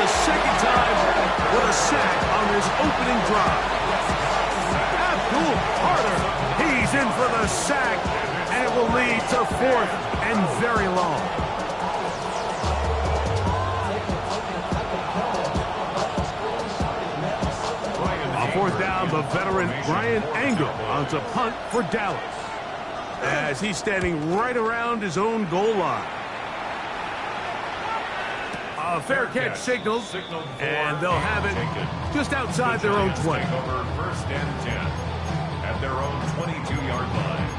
the second time with a sack on his opening drive. Abdul Carter, he's in for the sack, and it will lead to 4th and very long. On 4th down, the veteran Brian Angle on to punt for Dallas, as he's standing right around his own goal line. A fair catch signaled, and they'll have it just outside their own 20. 1st and 10 at their own 22-yard line.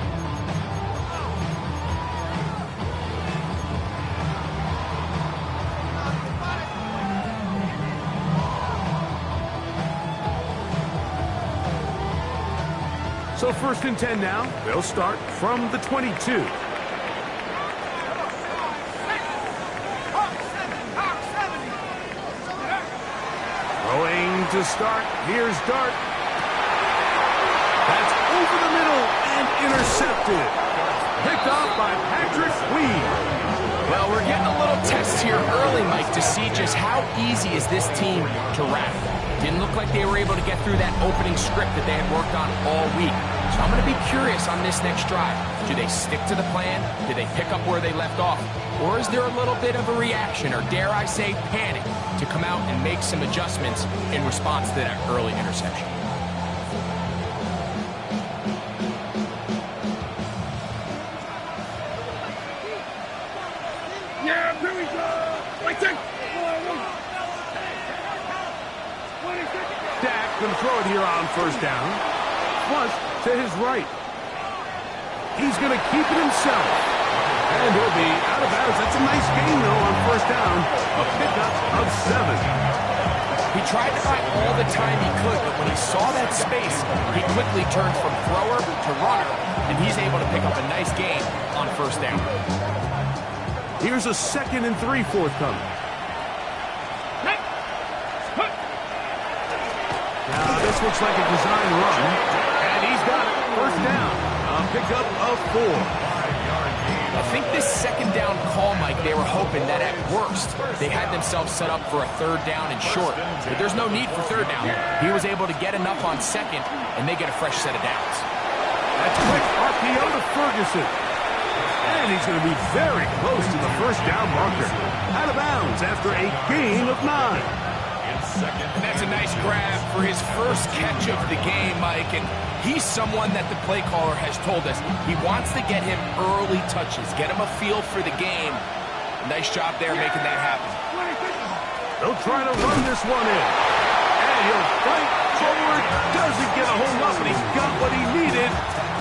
So 1st and 10 now. They'll start from the 22. To start, here's Dart. That's over the middle and intercepted. Picked off by Patrick Weed. Well, we're getting a little test here early, Mike, to see just how easy is this team to wrap. Didn't look like they were able to get through that opening script that they had worked on all week. So I'm going to be curious on this next drive. Do they stick to the plan? Do they pick up where they left off? Or is there a little bit of a reaction, or dare I say panic, to come out and make some adjustments in response to that early interception? Yeah, here we go. Dak going to throw it here on 1st down. Plus to his right. He's going to keep it himself. And he'll be out of bounds. That's a nice gain, though, on 1st down. A pickup of 7. He tried to buy all the time he could, but when he saw that space, he quickly turned from thrower to runner, and he's able to pick up a nice gain on 1st down. Here's a 2nd and 3 forthcoming. Now, this looks like a design run, and he's got it. 1st down. A pickup of 4. I think this 2nd down call, Mike, they were hoping that at worst they had themselves set up for a 3rd down and short. But there's no need for 3rd down. He was able to get enough on 2nd, and they get a fresh set of downs. That's quick RPO to Ferguson. And he's going to be very close to the 1st down marker. Out of bounds after a gain of 9. And that's a nice grab for his first catch of the game, Mike. And he's someone that the play caller has told us he wants to get him early touches, get him a feel for the game. Nice job there making that happen. They'll try to run this one in. And he'll fight forward. Doesn't get a hold up, but he's got what he needed.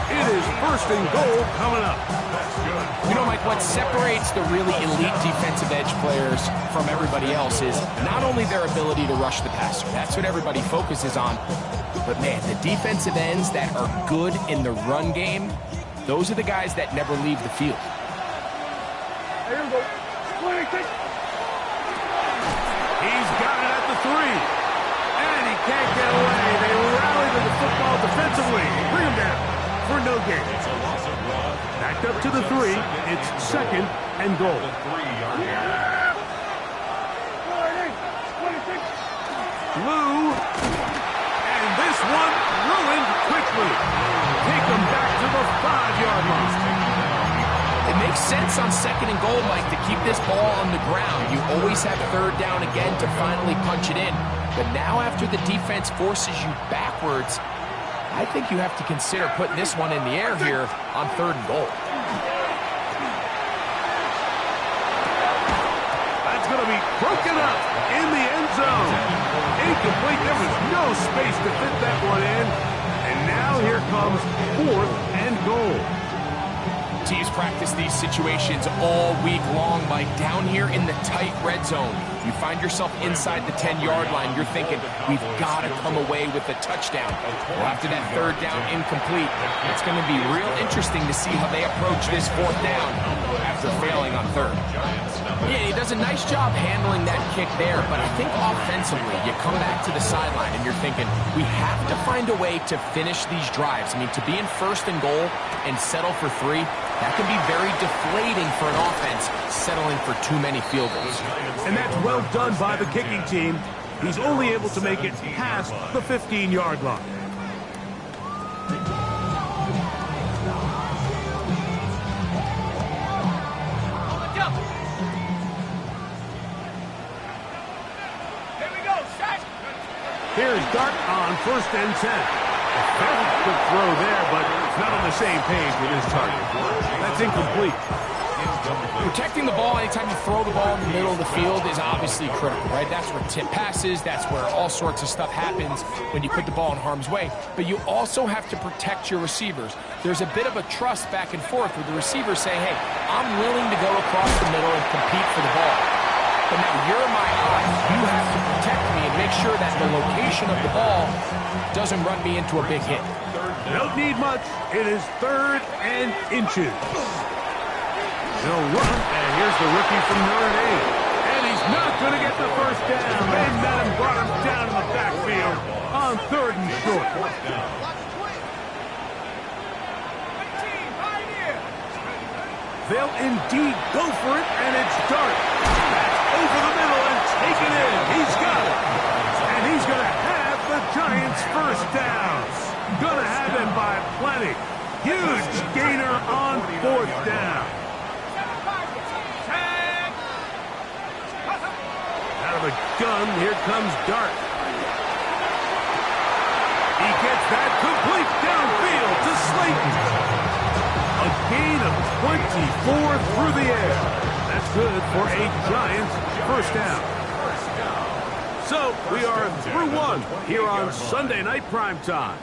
It is 1st and goal coming up. You know, Mike, what separates the really elite defensive edge players from everybody else is not only their ability to rush the passer. That's what everybody focuses on. But, man, the defensive ends that are good in the run game, those are the guys that never leave the field. Here we go. He's got it at the 3. And he can't get away. They rally to the football defensively. Bring him down for no gain. It's a loss of 1. Backed up to the 3. It's 2nd and goal. Blue. And this one ruined quickly. Take him back to the 5-yard line. It makes sense on 2nd and goal, Mike, to keep this ball on the ground. You always have 3rd down again to finally punch it in. But now after the defense forces you backwards, I think you have to consider putting this one in the air here on 3rd and goal. That's going to be broken up in the end zone. Incomplete. There was no space to fit that one in. And now here comes 4th and goal. Teams practice these situations all week long, Mike. Down here in the tight red zone, you find yourself inside the 10-yard line. You're thinking, we've got to come away with a touchdown. Well, after that 3rd down incomplete, it's going to be real interesting to see how they approach this 4th down after failing on 3rd. Yeah, he does a nice job handling that kick there, but I think offensively, you come back to the sideline and you're thinking, we have to find a way to finish these drives. I mean, to be in 1st and goal and settle for 3, That can be very deflating for an offense settling for too many field goals. And that's well done by the kicking team. He's only able to make it past the 15-yard line. Here's Dart on 1st and 10. A very quick throw there, but not on the same page with his target. That's incomplete. Protecting the ball anytime you throw the ball in the middle of the field is obviously critical, right? That's where tip passes, that's where all sorts of stuff happens when you put the ball in harm's way. But you also have to protect your receivers. There's a bit of a trust back and forth with the receivers saying, hey, I'm willing to go across the middle and compete for the ball. But now you're my eye. You have to protect me and make sure that the location of the ball doesn't run me into a big hit. Don't need much. It is 3rd and inches. They'll run, and here's the rookie from Notre Dame. And he's not going to get the first down. They met him, brought him down in the backfield on 3rd and short. They'll indeed go for it, and it's Dart. Over the middle and taken in. He's got it. And he's going to have the Giants' first down. Going to have him by plenty. Huge gainer on 4th down. Out of the gun, here comes Dart. He gets that complete downfield to Slayton. A gain of 24 through the air. That's good for a Giants first down. So we are through 1 here on Sunday Night Primetime.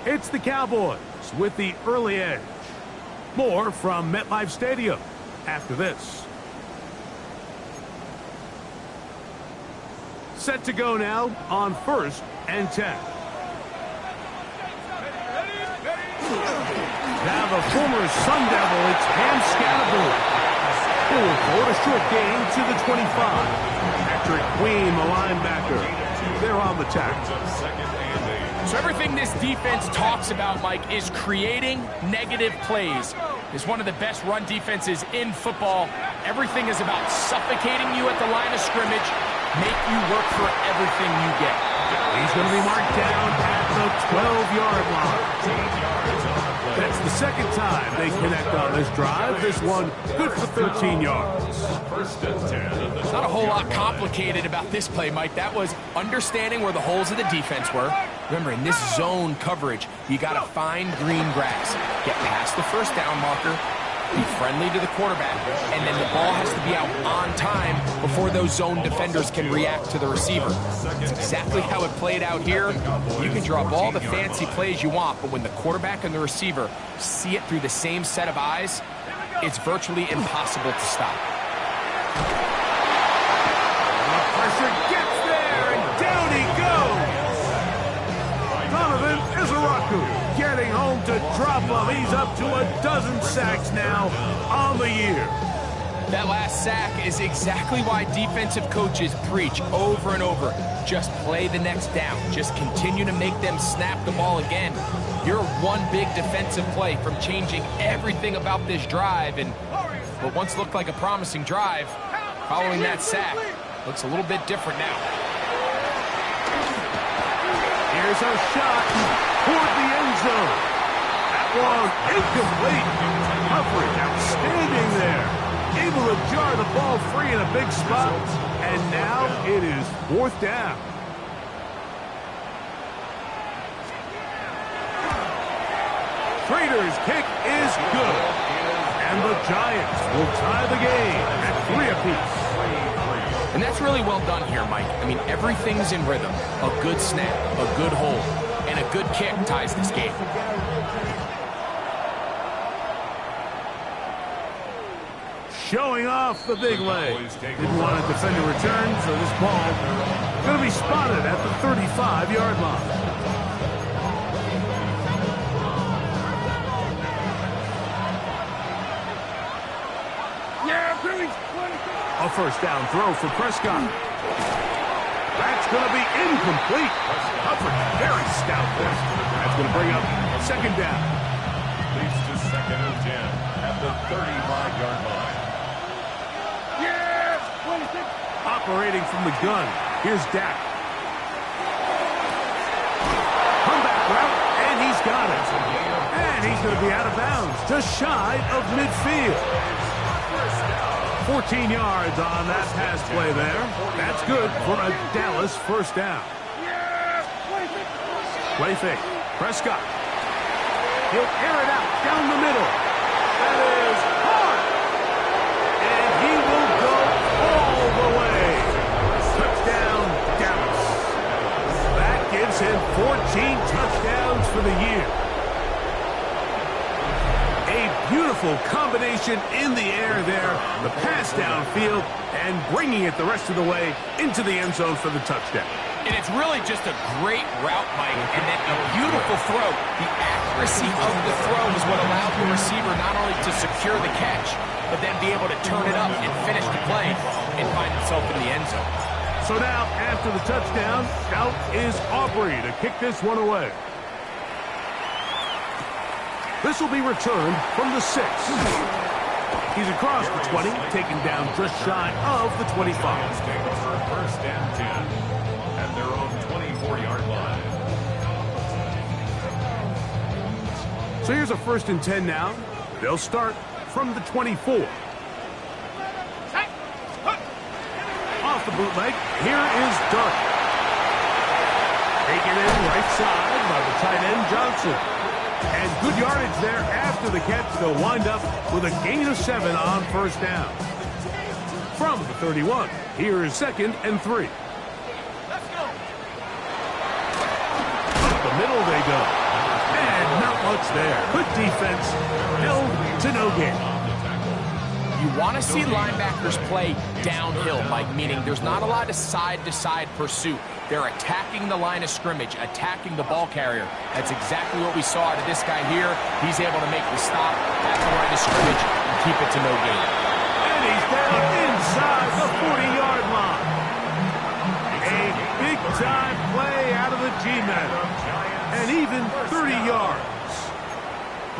It's the Cowboys with the early edge. More from MetLife Stadium after this. Set to go now on 1st and 10. Now the former Sun Devil, it's Ham Scatterboard. Pull forward, a short gain to the 25. Patrick Queen, the linebacker. They're on the tackle. So everything this defense talks about, Mike, is creating negative plays. It's one of the best run defenses in football. Everything is about suffocating you at the line of scrimmage, make you work for everything you get. He's going to be marked down at the 12-yard line. That's the second time they connect on this drive. This one good for 13 yards. Not a whole lot complicated about this play, Mike. That was understanding where the holes of the defense were. Remember, in this zone coverage, you got to find green grass. Get past the first down marker, be friendly to the quarterback, and then the ball has to be out on time before those zone defenders can react to the receiver. That's exactly how it played out here. You can draw up all the fancy plays you want, but when the quarterback and the receiver see it through the same set of eyes, it's virtually impossible to stop. The pressure gets there, and down he goes. Donovan Izaraku getting home to drop him. He's up to a dozen sacks now on the year. That last sack is exactly why defensive coaches preach over and over. Just play the next down. Just continue to make them snap the ball again. You're one big defensive play from changing everything about this drive, and what once looked like a promising drive, following that sack, looks a little bit different now. Here's a shot toward the end zone. That one incomplete. Coverage outstanding there. Able to jar the ball free in a big spot. And now it is 4th down. Prater's kick is good. And the Giants will tie the game at 3 apiece. And that's really well done here, Mike. I mean, everything's in rhythm. A good snap, a good hold, and a good kick ties this game. Showing off the big leg. Didn't want to defend a return, so this ball going to be spotted at the 35-yard line. A first down throw for Prescott. That's going to be incomplete. Coverage very stout there. That's going to bring up 2nd down. Leads to 2nd and 10 at the 35-yard line. Operating from the gun. Here's Dak. Comeback route, and he's got it. And he's going to be out of bounds, just shy of midfield. 14 yards on that pass play there. That's good for a Dallas first down. Play fake. Prescott. He'll air it out down the middle. That is hard. And he will go all the way. Touchdown, Dallas. That gives him 14 touchdowns for the year. A beautiful combination in the air there. The pass downfield and bringing it the rest of the way into the end zone for the touchdown. And it's really just a great route, Mike, and then a beautiful throw. The accuracy of the throw is what allowed the receiver not only to secure the catch, but then be able to turn it up and finish the play and find himself in the end zone. So now, after the touchdown, out is Aubrey to kick this one away. This will be returned from the 6. He's across the 20, taken down just shy of the 25. First and 10 at their own 24-yard line. So here's a 1st and 10 now. They'll start from the 24. Off the bootleg, here is Dart. Taken in right side by the tight end Johnson. And good yardage there after the catch. They'll wind up with a gain of 7 on first down. From the 31, here is 2nd and 3. Let's go. Up the middle they go. And not much there. Good defense. Held to no gain. You want to see linebackers play downhill, Mike, meaning there's not a lot of side-to-side pursuit. They're attacking the line of scrimmage, attacking the ball carrier. That's exactly what we saw out of this guy here. He's able to make the stop at the line of scrimmage and keep it to no gain. And he's down inside the 40-yard line. A big-time play out of the G-men. And even 30 yards.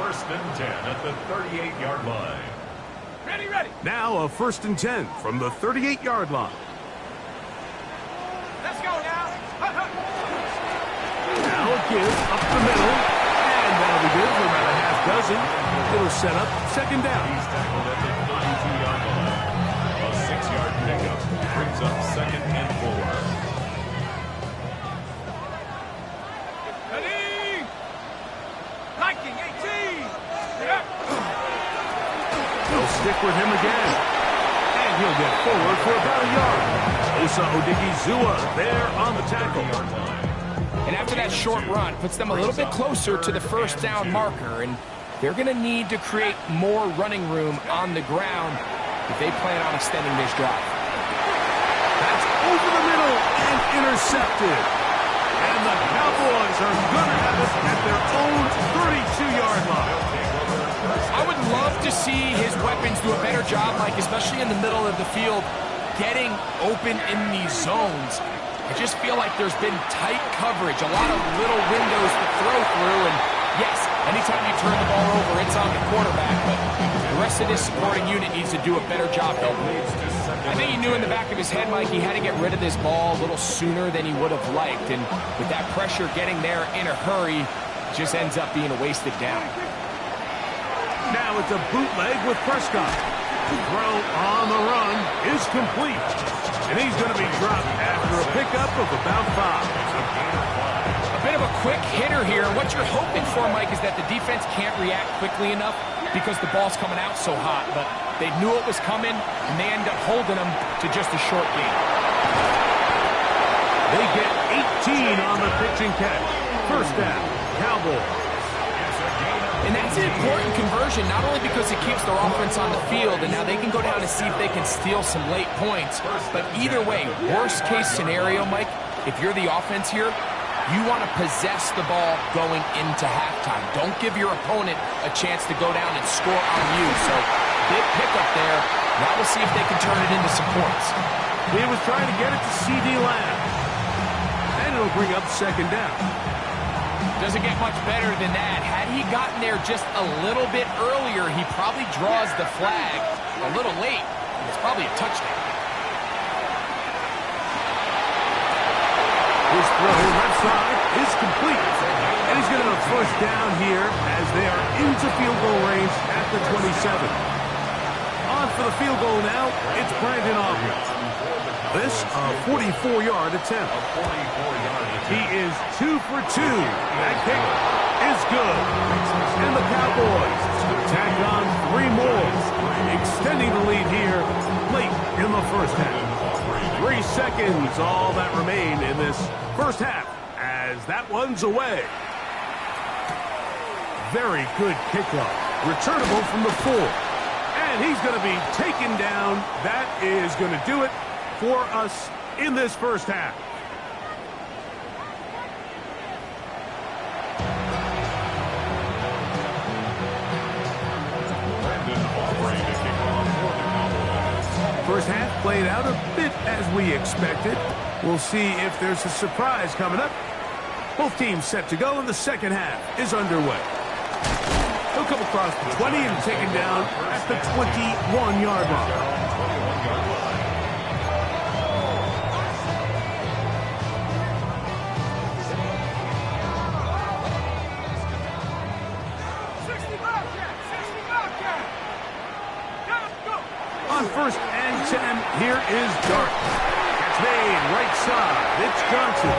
First and 10 at the 38-yard line. Ready. Now a 1st and 10 from the 38-yard line. Let's go now. Now a give up the middle. And that'll be good for about a half dozen. It'll set up 2nd down. He's tackled at the 32-yard line. A 6-yard pickup brings up 2nd and 4. Ready. Liking 18. Yep. They'll stick with him again. And he'll get forward for about a yard. Osa Odigizua there on the tackle. And after that short run, puts them a little bit closer to the first down marker, and they're going to need to create more running room on the ground if they plan on extending this drive. That's over the middle and intercepted. And the Cowboys are going to have it at their own 32-yard line. I would love to see his weapons do a better job, Mike, especially in the middle of the field, getting open in these zones. I just feel like there's been tight coverage, a lot of little windows to throw through, and yes, anytime you turn the ball over, it's on the quarterback, but the rest of this supporting unit needs to do a better job helping. I think he knew in the back of his head, Mike, he had to get rid of this ball a little sooner than he would have liked, and with that pressure getting there in a hurry, it just ends up being a wasted down. Now it's a bootleg with Prescott. The throw on the run is complete. And he's going to be dropped after a pickup of about 5. A bit of a quick hitter here. What you're hoping for, Mike, is that the defense can't react quickly enough because the ball's coming out so hot. But they knew it was coming, and they end up holding them to just a short gain. They get 18 on the pitch and catch. First down, Cowboys. And that's an important conversion, not only because it keeps their offense on the field, and now they can go down and see if they can steal some late points. But either way, worst case scenario, Mike, if you're the offense here, you want to possess the ball going into halftime. Don't give your opponent a chance to go down and score on you. So big pickup there. Now we'll see if they can turn it into some points. He was trying to get it to C.D. Lamb. And it'll bring up 2nd down. Doesn't get much better than that. Had he gotten there just a little bit earlier, he probably draws the flag a little late. It's probably a touchdown. His throw left side is complete. And he's going to have first down here as they are into field goal range at the 27. On for the field goal now, it's Brandon Aubrey. This a 44-yard attempt. He is 2 for 2. That kick is good. And the Cowboys tack on 3 more, extending the lead here late in the first half. 3 seconds, all that remain in this first half as that one's away. Very good kickoff. Returnable from the 4. And he's going to be taken down. That is going to do it for us in this first half. First half played out a bit as we expected. We'll see if there's a surprise coming up. Both teams set to go, and the second half is underway. He'll come across the 20 and taken down at the 21-yard line. On first and 10, here is Dart. Catch made, right side. It's Johnson.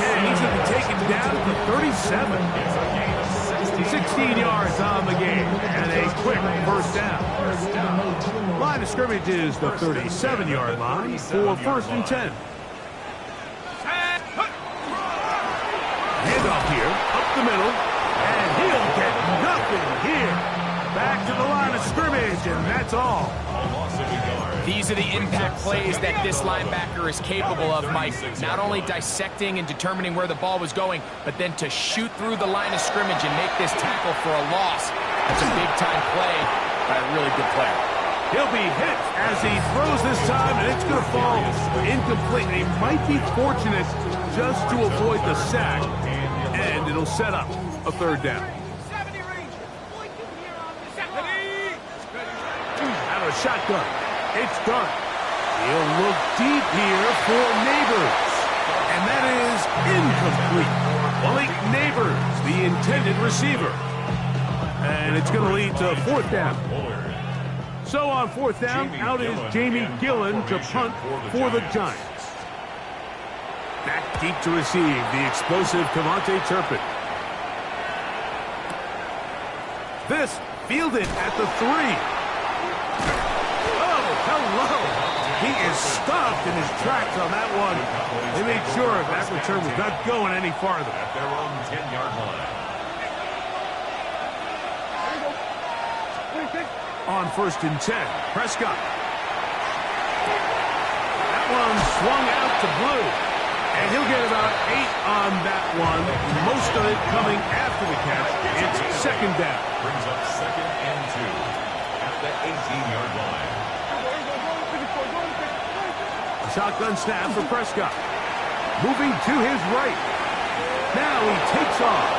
And he's going to be taken down to the 37. 16 yards on the game, and a quick first down. Line of scrimmage is the 37-yard line for first and 10. Handoff here, up the middle, and he'll get nothing here. Back to the line of scrimmage, and that's all. These are the impact plays that this linebacker is capable of, Mike. Not only dissecting and determining where the ball was going, but then to shoot through the line of scrimmage and make this tackle for a loss. That's a big-time play by a really good player. He'll be hit as he throws this time, and it's going to fall incomplete. He might be fortunate just to avoid the sack, and it'll set up a third down. Out of a shotgun. It's Dart. He'll look deep here for Neighbors. And that is incomplete. Malik Neighbors, the intended receiver. And it's going to lead to fourth down. So on fourth down, out is Jamie Gillen to punt for the Giants. Back deep to receive the explosive Cavante Turpin. This fielded at the 3. Hello. He is stopped in his tracks on that one. They made sure that return was not going any farther. At their own 10-yard line. On first and 10, Prescott. That one swung out to Blue. And he'll get about 8 on that one. Most of it coming after the catch. It's second down. Brings up second and 2 at the 18-yard line. Shotgun snap for Prescott. Moving to his right. Now he takes off.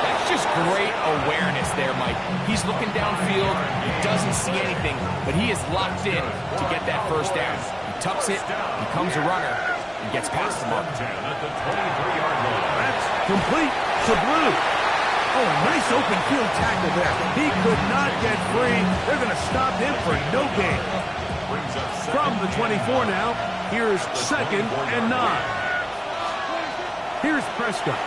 That's just great awareness there, Mike. He's looking downfield. He doesn't see anything, but he is locked in to get that first down. He tucks it, becomes a runner, and gets past the mark. At the 23-yard line. That's complete to Blue. Oh, a nice open field tackle there. He could not get free. They're going to stop him for no gain. From the 24 now, here's second and 9. Here's Prescott.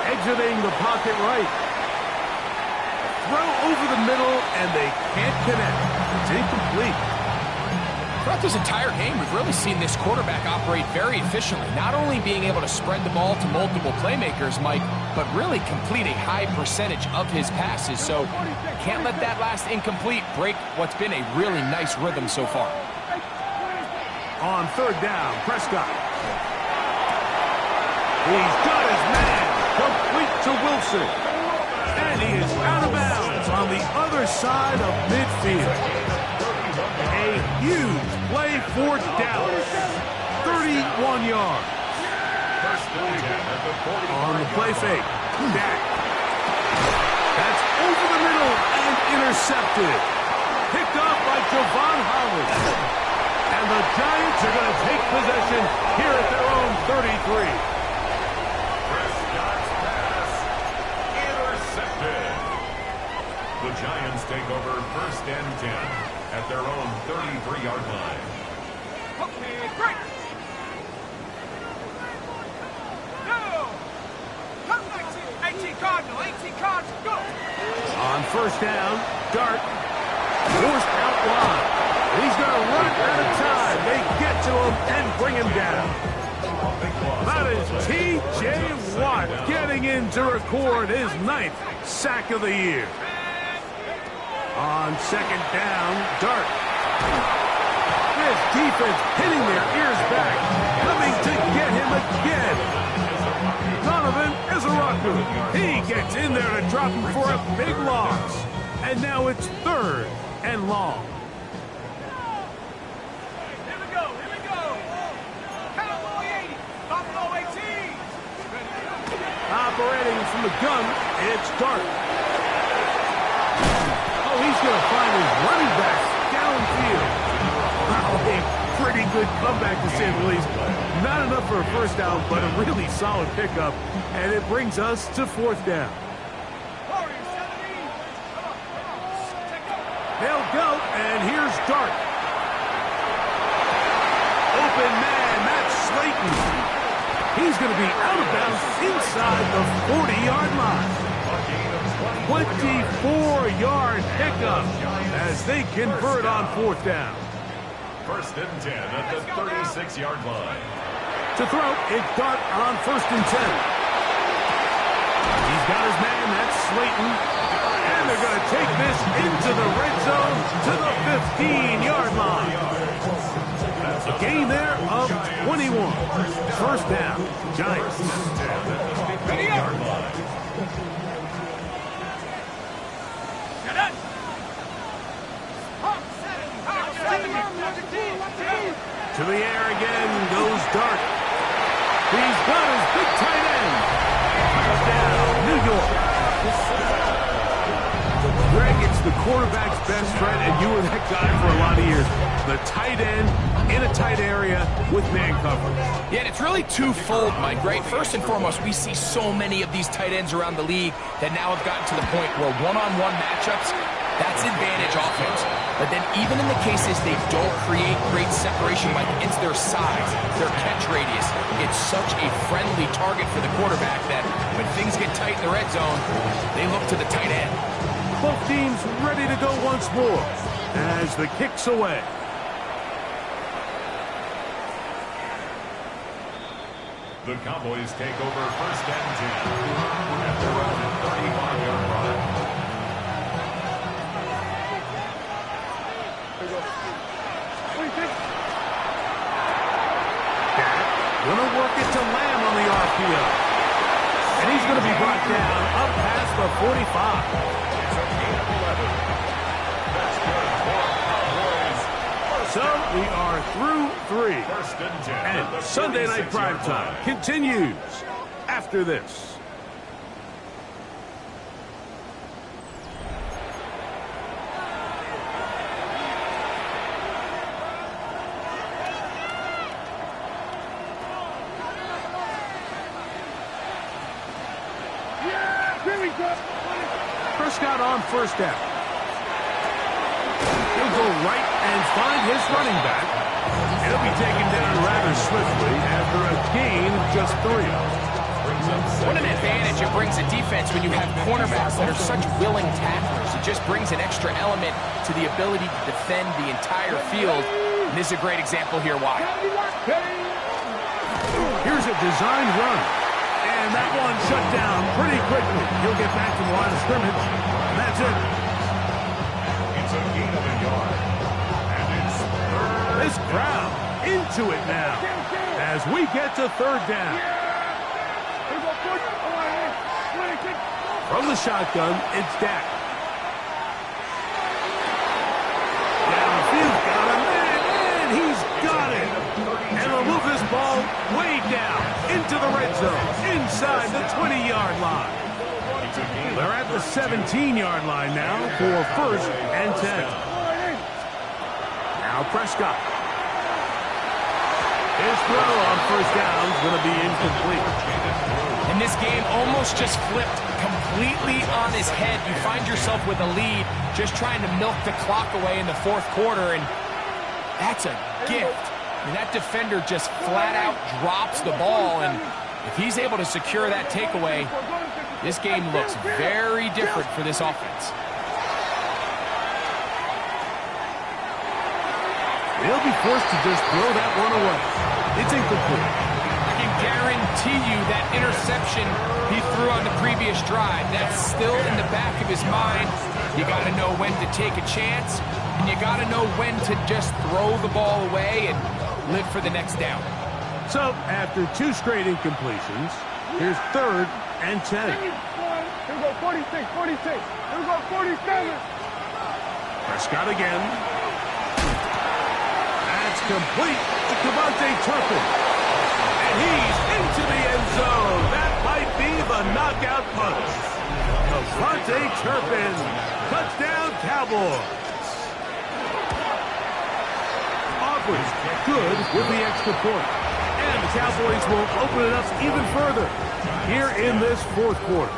Exiting the pocket right. Throw over the middle, and they can't connect. It's incomplete. Throughout this entire game, we've really seen this quarterback operate very efficiently, not only being able to spread the ball to multiple playmakers, Mike, but really complete a high percentage of his passes. So can't let that last incomplete break what's been a really nice rhythm so far. On third down, Prescott. He's got his man. Complete to Wilson. And he is out of bounds on the other side of midfield. A huge play for Dallas. 31 yards. First and 10 at the 40. On the play fake. Dak. That's over the middle and intercepted. Picked off by Javon Holland. And the Giants are going to take possession here at their own 33. Prescott's pass intercepted. The Giants take over first and 10 at their own 33-yard line. Okay, great. No. 18 Cardinal, 18 Cardinal, go. On first down, Dart forced out wide. He's going to run out of time. They get to him and bring him down. That is T.J. Watt getting in to record his 9th sack of the year. On second down, Dart. This defense hitting their ears back, coming to get him again. Donovan is a rocker. He gets in there to drop him for a big loss. And now it's 3rd and long. Here we go, here we go. Cowboy 80, Buffalo 18. Operating from the gun, it's Dart. Oh, he's going to find his running back downfield. Wow, a pretty good comeback to say the least. Not enough for a first down, but a really solid pickup. And it brings us to 4th down. They'll go, and here's Dart. Open man, that's Slayton. He's going to be out of bounds inside the 40-yard line. 24-yard pickup as they convert on 4th down. First and 10 at the 36-yard line. To throw, it's Dart on 1st and 10. He's got his man, that's Slayton. And they're going to take this into the red zone to the 15-yard line. A gain there of 21. First down, Giants. To the air again goes Dart. He's got his big tight end. Touchdown, New York. Greg, it's the quarterback's best friend, and you were that guy for a lot of years. The tight end in a tight area with man coverage. Yeah, and it's really twofold, Mike, right? First and foremost, we see so many of these tight ends around the league that now have gotten to the point where one-on-one matchups, that's advantage offense. But then even in the cases they don't create great separation, like it's their size, their catch radius, it's such a friendly target for the quarterback that when things get tight in the red zone, they look to the tight end. Both teams ready to go once more as the kick's away. The Cowboys take over first and 10 at their own 35-yard line. Gonna work it to Lamb on the RPO. And he's gonna be brought down up past the 45. So we are through 3. First and 10. And Sunday Night Primetime continues after this. Prescott on first down. He'll go right and find his running back. He'll be taken down rather swiftly after a gain of just 3. What an advantage it brings a defense when you have cornerbacks that are such willing tacklers. It just brings an extra element to the ability to defend the entire field. And this is a great example here why. Here's a designed run. And that one shut down pretty quickly. He'll get back to the line of scrimmage. And that's it. It's a gain of a yard. And it's third. This crowd into it now as we get to 3rd down. From the shotgun, it's Dak. Downfield, got him, and he's got it. And they'll move this ball way down into the red zone, inside the 20-yard line. They're at the 17-yard line now for 1st and 10. Now Prescott. His throw on 1st down is going to be incomplete. And this game almost just flipped completely on his head. You find yourself with a lead, just trying to milk the clock away in the 4th quarter, and that's a gift. I mean, that defender just flat out drops the ball, and if he's able to secure that takeaway, this game looks very different for this offense. They'll be forced to just throw that one away. It's incomplete. I can guarantee you that interception he threw on the previous drive, that's still in the back of his mind. You got to know when to take a chance, and you got to know when to just throw the ball away and live for the next down. So, after 2 straight incompletions, here's 3rd and 10. Here we go, 46, 46. Here we go, 47. Prescott again. That's complete to Devontae Turpin. And he's into the end zone. That might be the knockout punch. Devontae Turpin. Touchdown, Cowboys. Aubrey good with the extra point. And the Cowboys will open it up even further here in this 4th quarter.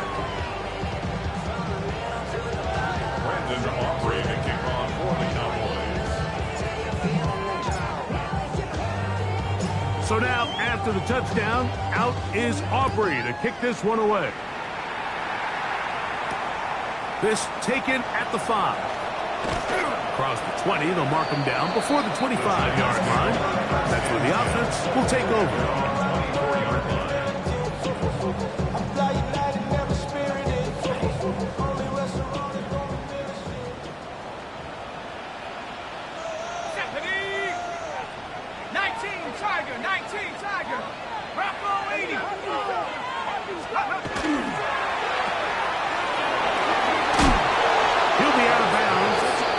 Brandon Aubrey to kick off for the Cowboys. So now, after the touchdown, out is Aubrey to kick this one away. This taken at the 5. Across the 20, they'll mark him down before the 25-yard line. That's where the offense will take over.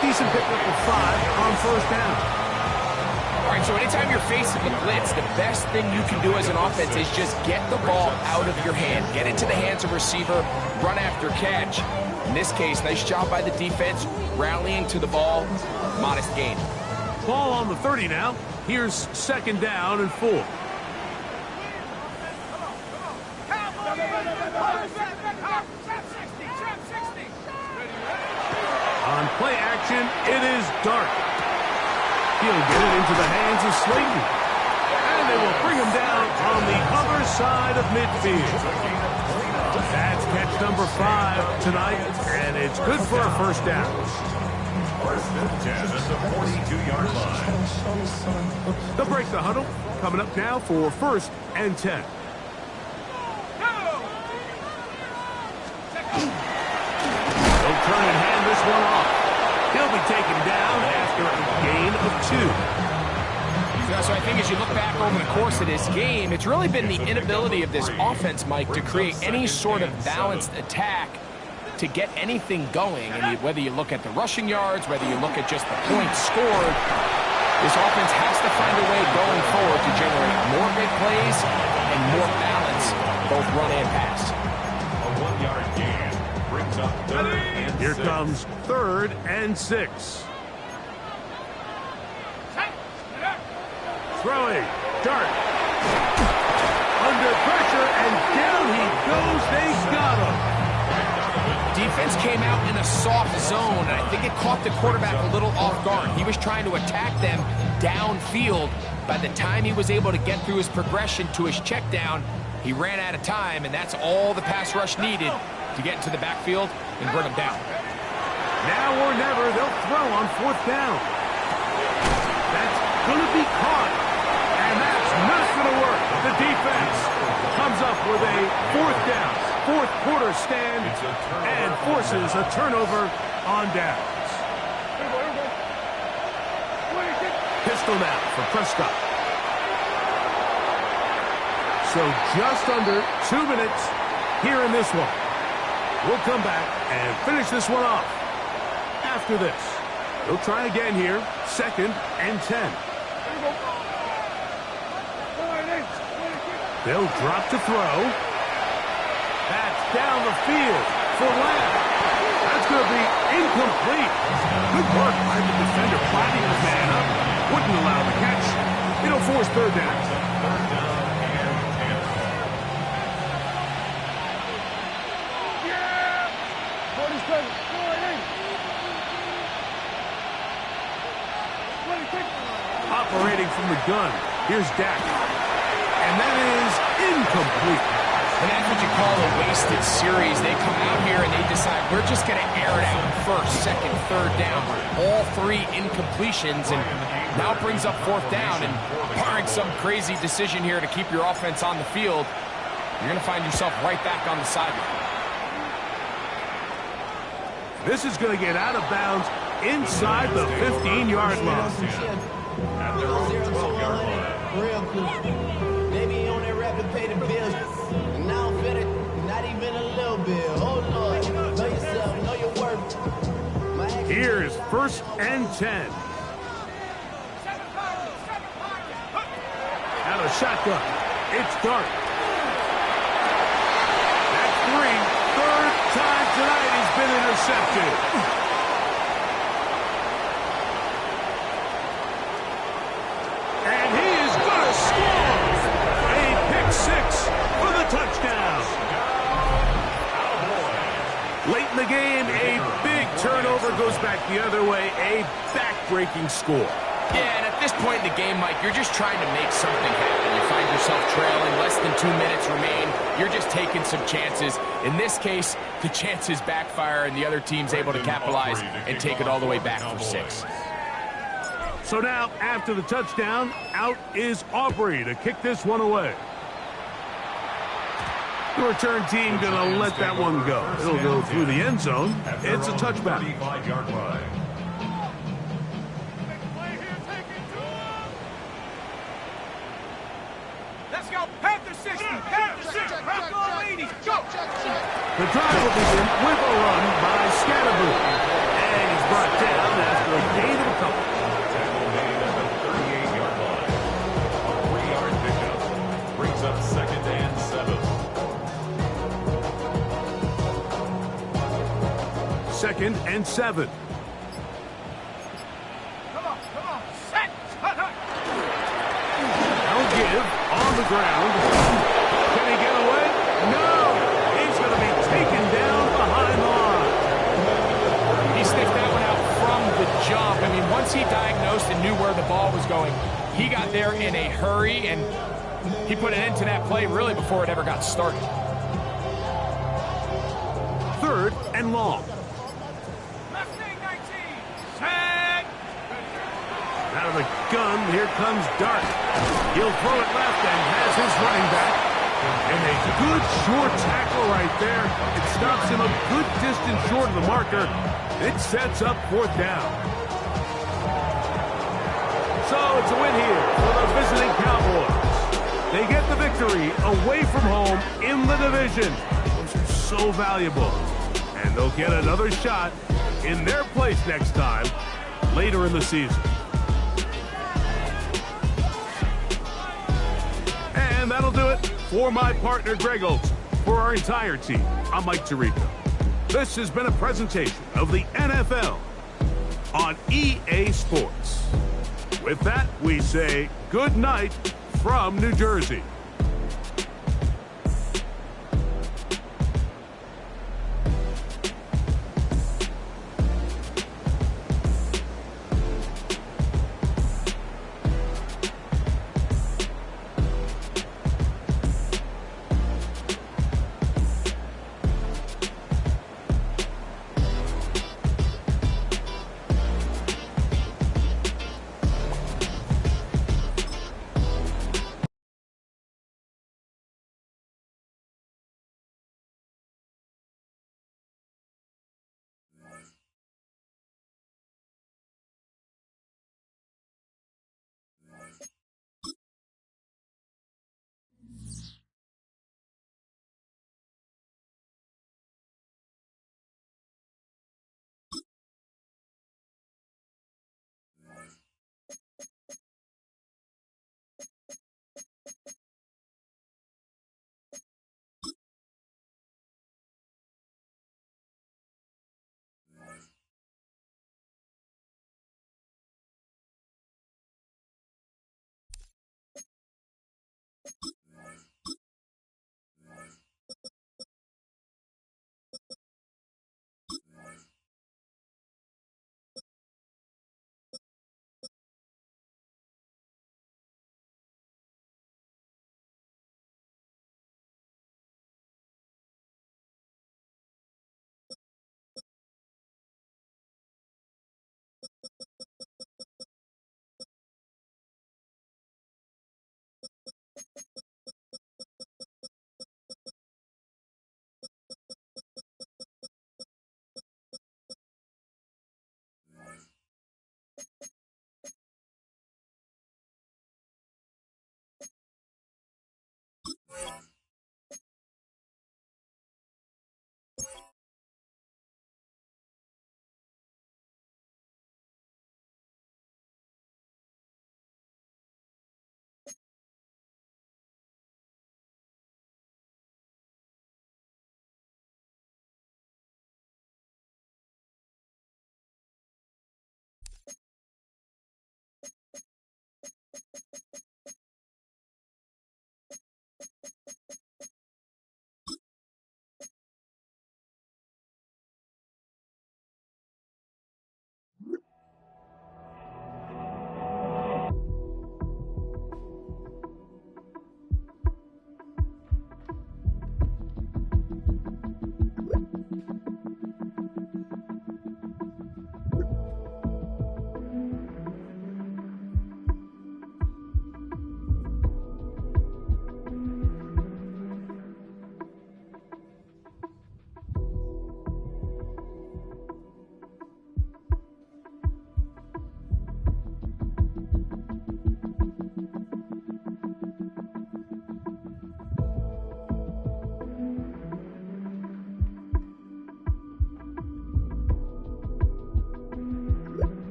Decent pickup of 5 on 1st down. All right, so anytime you're facing the blitz, the best thing you can do as an offense is just get the ball out of your hand. Get it to the hands of receiver, run after catch. In this case, nice job by the defense, rallying to the ball, modest gain. Ball on the 30 now. Here's 2nd down and 4. On play action, it is Dart. He'll get it into the hands of Slayton. And they will bring him down on the other side of midfield. That's catch number 5 tonight, and it's good for a 1st down. 1st and 10 at the 42-yard line. They'll break the huddle. Coming up now for 1st and 10. They'll turn and hand this one off. He'll be taken down after a gain of 2. So I think as you look back over the course of this game, it's really been the inability of this offense, Mike, to create any sort of balanced attack to get anything going. And whether you look at the rushing yards, whether you look at just the points scored, this offense has to find a way going forward to generate more big plays and more balance, both run and pass. A 1-yard gain brings up 3rd and 6. Here comes 3rd and 6. Throwing. Dart. Under pressure, and down he goes. They got him. Defense came out in a soft zone, and I think it caught the quarterback a little off guard. He was trying to attack them downfield. By the time he was able to get through his progression to his check down, he ran out of time, and that's all the pass rush needed to get into the backfield and bring him down. Now or never, they'll throw on 4th down. That's going to be caught. And that's not going to work. The defense comes up with a 4th down, 4th quarter stand, and forces a turnover on downs. Pistol now for Prescott. So just under 2 minutes here in this one. We'll come back and finish this one off. After this, they'll try again here, 2nd and 10. They'll drop to throw. That's down the field for Lamb. That's going to be incomplete. Good work by the defender flattening his man up. Wouldn't allow the catch. It'll force third down. Third down and 10. Yeah! 47, 48. Operating from the gun. Here's Dak. And that is incomplete. And that's what you call a wasted series. They come out here and they decide we're just going to air it out first, second, third down. All three incompletions, and now it brings up fourth down. And barring some crazy decision here to keep your offense on the field, you're going to find yourself right back on the sideline. This is going to get out of bounds inside the 15-yard line. At their own 12-yard line. Real cool. They be on their rap to pay the bills. And now I'm fit it, not even a little bit. Oh, Lord. Know yourself, know your worth. Here's 1st and 10. Out of shotgun. It's Dart. That's 3. Third time tonight he's been intercepted. And he is going to score. A pick 6 for the touchdown. Late in the game, a big turnover goes back the other way. A back-breaking score. Yeah, and at this point in the game, Mike, you're just trying to make something happen. You find yourself trailing, less than 2 minutes remain. You're just taking some chances. In this case, the chances backfire, and the other team's able to capitalize and take it all the way back for 6. So now, after the touchdown, out is Aubrey to kick this one away. The return team going to let that one go. It'll go through the end zone. It's a touchback. 35-yard line. Let's go. Panther 60. Panther 60. Panther 80. Go. The drive will begin with a run by Scatterboo. And he's brought down after a gain of a couple. Tackle made at the 38-yard line. A 3-yard pickup brings up 2nd and 7. 2nd and 7. Come on. Set. They'll give on the ground. Can he get away? No. He's going to be taken down behind the line. He sniffed that one out from the jump. I mean, once he diagnosed and knew where the ball was going, he got there in a hurry, and he put an end to that play really before it ever got started. 3rd and long. Mustang 19. Set. Out of the gun, here comes Dart. He'll throw it left and has his running back. And a good short tackle right there. It stops him a good distance short of the marker. It sets up 4th down. So it's a win here for the visiting Cowboys. They get the victory away from home in the division. Those are so valuable. And they'll get another shot in their place next time later in the season. And that'll do it for my partner, Greg Olson. For our entire team, I'm Mike Tirico. This has been a presentation of the NFL on EA Sports. With that, we say good night from New Jersey.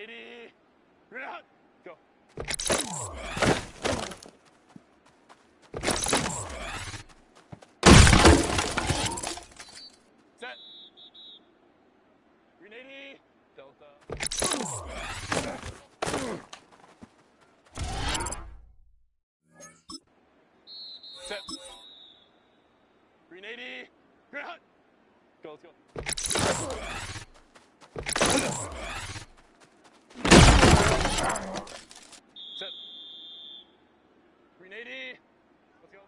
380. Out. Go. Set. 380. Delta. Set. 380. Out. Go, let's go. Set. 380. Let's go.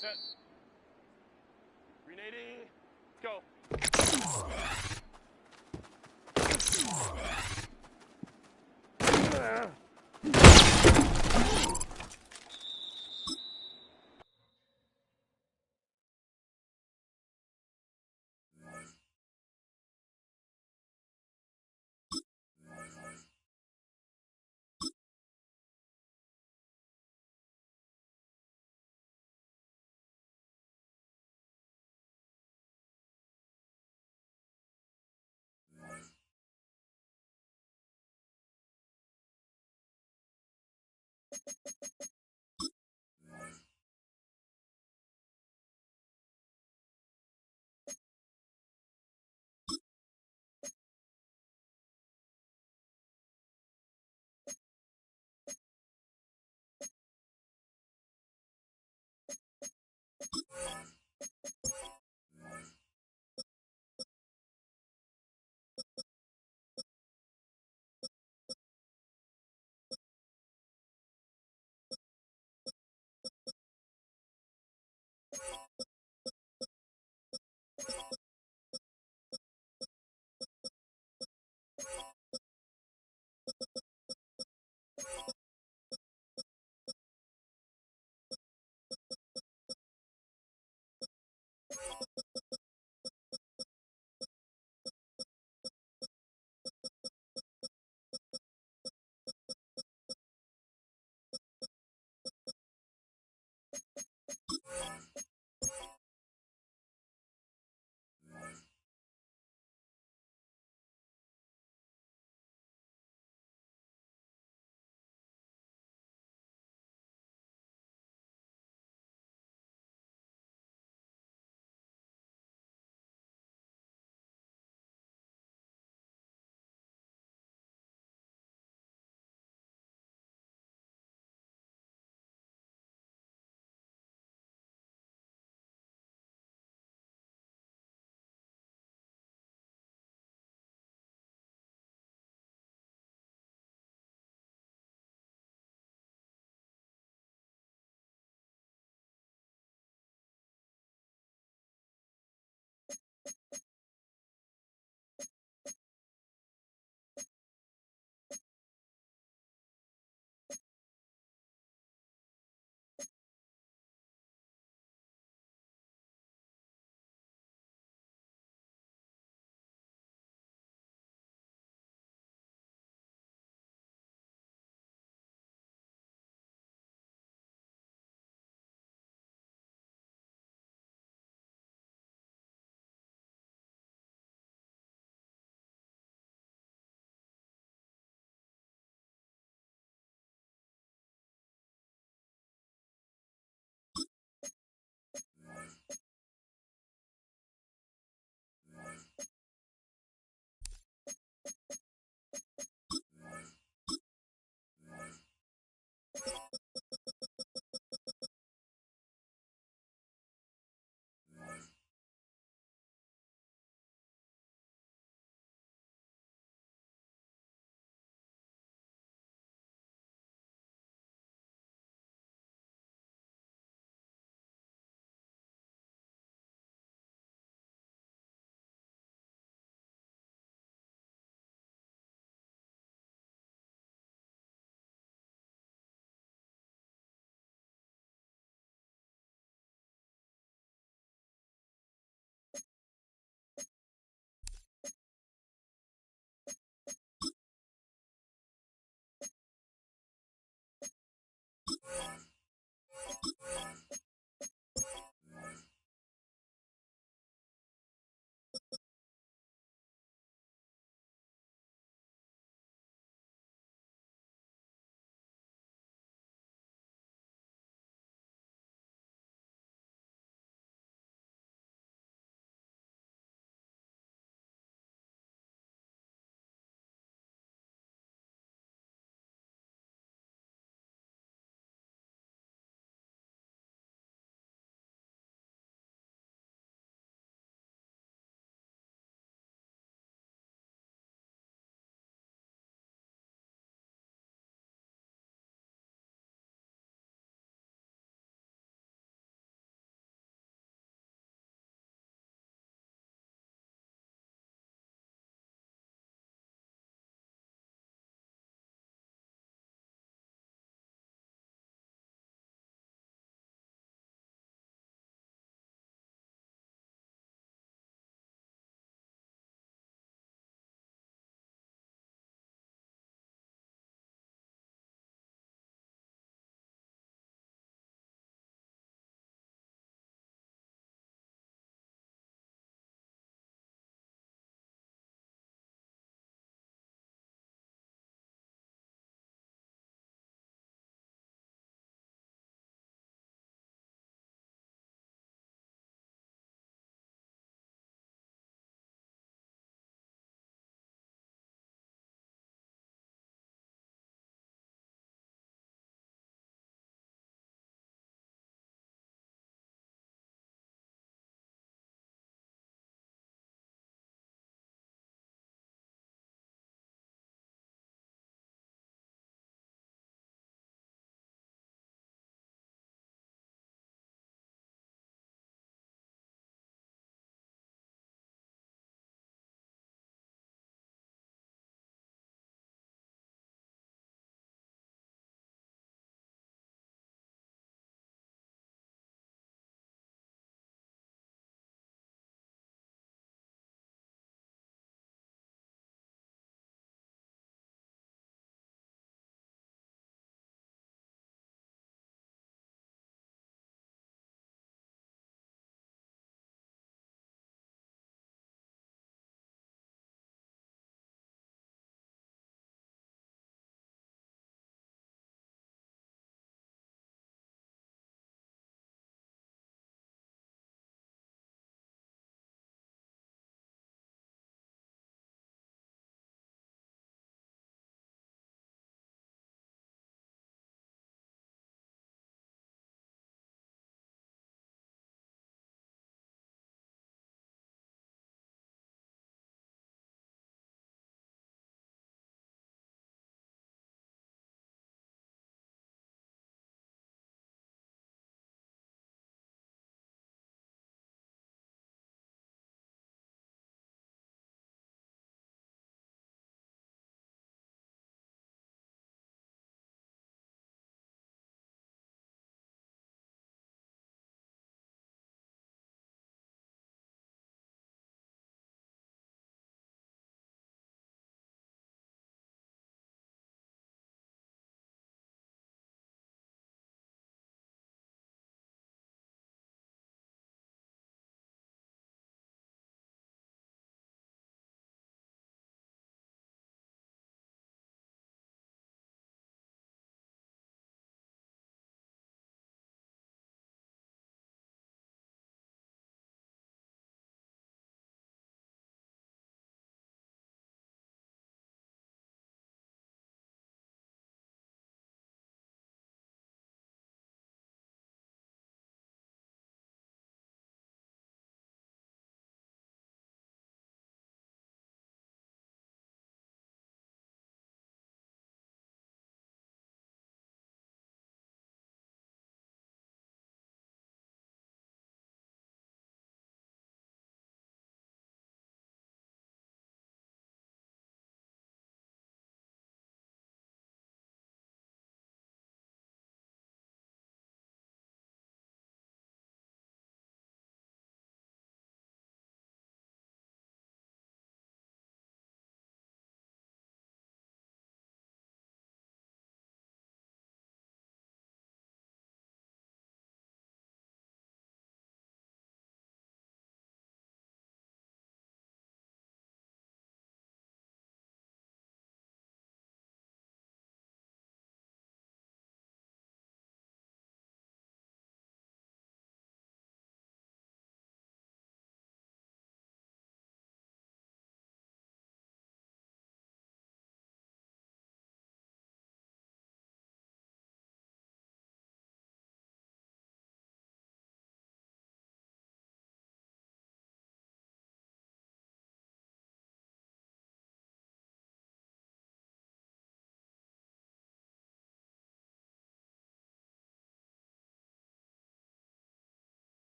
Set. 380. Let's go.